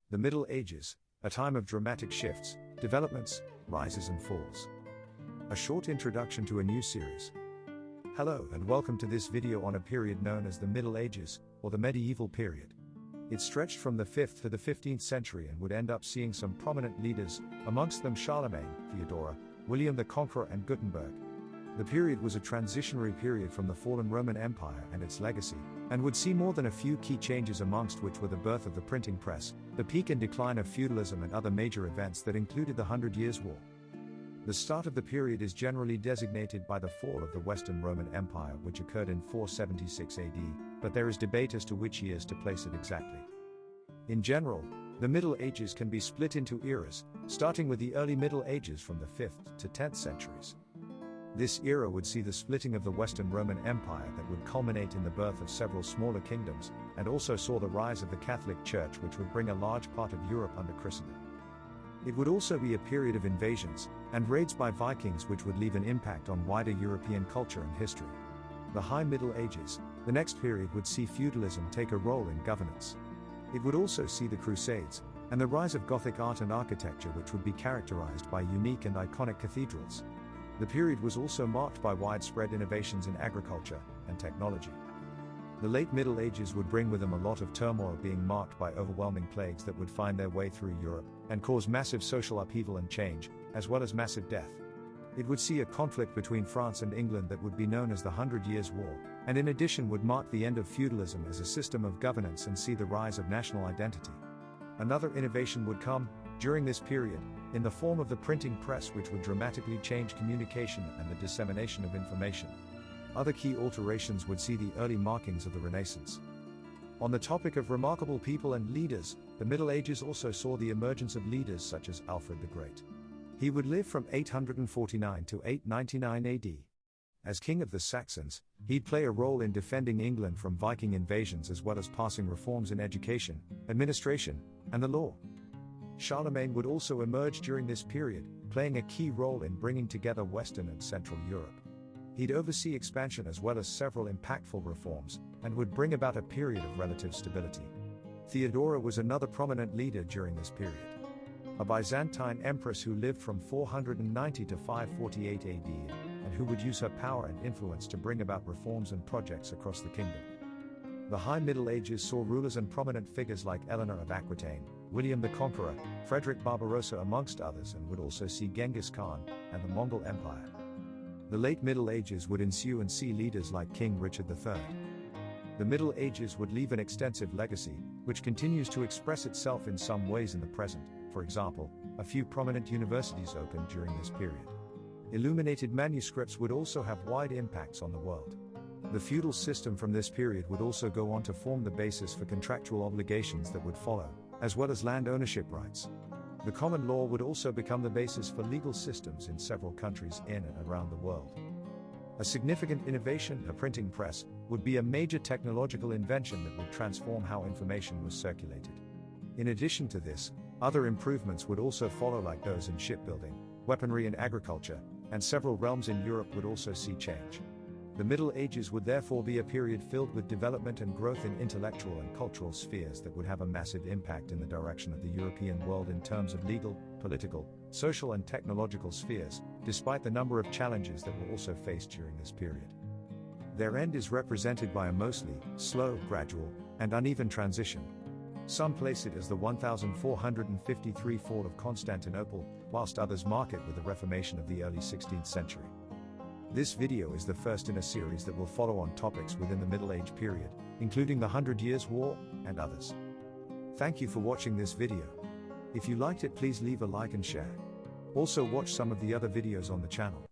The Middle Ages, a time of dramatic shifts, developments, rises and falls. A short introduction to a new series. Hello and welcome to this video on a period known as the Middle Ages, or the medieval period. It stretched from the 5th to the 15th century and would end up seeing some prominent leaders, amongst them Charlemagne, Theodora, William the Conqueror and Gutenberg. The period was a transitionary period from the fallen Roman Empire and its legacy, and would see more than a few key changes, amongst which were the birth of the printing press, the peak and decline of feudalism, and other major events that included the 100 Years' War. The start of the period is generally designated by the fall of the Western Roman Empire, which occurred in 476 AD, but there is debate as to which years to place it exactly. In general, the Middle Ages can be split into eras, starting with the early Middle Ages from the 5th to 10th centuries. This era would see the splitting of the Western Roman Empire that would culminate in the birth of several smaller kingdoms, and also saw the rise of the Catholic Church, which would bring a large part of Europe under Christendom. It would also be a period of invasions and raids by Vikings, which would leave an impact on wider European culture and history. The High Middle Ages, the next period, would see feudalism take a role in governance. It would also see the Crusades, and the rise of Gothic art and architecture, which would be characterized by unique and iconic cathedrals. The period was also marked by widespread innovations in agriculture and technology. The late Middle Ages would bring with them a lot of turmoil, being marked by overwhelming plagues that would find their way through Europe and cause massive social upheaval and change, as well as massive death. It would see a conflict between France and England that would be known as the 100 Years' War, and in addition would mark the end of feudalism as a system of governance and see the rise of national identity. Another innovation would come, during this period, in the form of the printing press, which would dramatically change communication and the dissemination of information. Other key alterations would see the early markings of the Renaissance. On the topic of remarkable people and leaders, the Middle Ages also saw the emergence of leaders such as Alfred the Great. He would live from 849 to 899 AD. As king of the Saxons, he'd play a role in defending England from Viking invasions, as well as passing reforms in education, administration, and the law. Charlemagne would also emerge during this period, playing a key role in bringing together Western and Central Europe. He'd oversee expansion as well as several impactful reforms, and would bring about a period of relative stability. Theodora was another prominent leader during this period. A Byzantine empress who lived from 490 to 548 AD, and who would use her power and influence to bring about reforms and projects across the kingdom. The High Middle Ages saw rulers and prominent figures like Eleanor of Aquitaine, William the Conqueror, Frederick Barbarossa amongst others, and would also see Genghis Khan and the Mongol Empire. The late Middle Ages would ensue and see leaders like King Richard III. The Middle Ages would leave an extensive legacy, which continues to express itself in some ways in the present. For example, a few prominent universities opened during this period. Illuminated manuscripts would also have wide impacts on the world. The feudal system from this period would also go on to form the basis for contractual obligations that would follow, as well as land ownership rights. The common law would also become the basis for legal systems in several countries in and around the world. A significant innovation, a printing press, would be a major technological invention that would transform how information was circulated. In addition to this, other improvements would also follow, like those in shipbuilding, weaponry and agriculture, and several realms in Europe would also see change. The Middle Ages would therefore be a period filled with development and growth in intellectual and cultural spheres that would have a massive impact in the direction of the European world in terms of legal, political, social and technological spheres, despite the number of challenges that were also faced during this period. Their end is represented by a mostly slow, gradual, and uneven transition. Some place it as the 1453 fall of Constantinople, whilst others mark it with the Reformation of the early 16th century. This video is the first in a series that will follow on topics within the Middle Age period, including the 100 Years' War, and others. Thank you for watching this video. If you liked it, please leave a like and share. Also watch some of the other videos on the channel.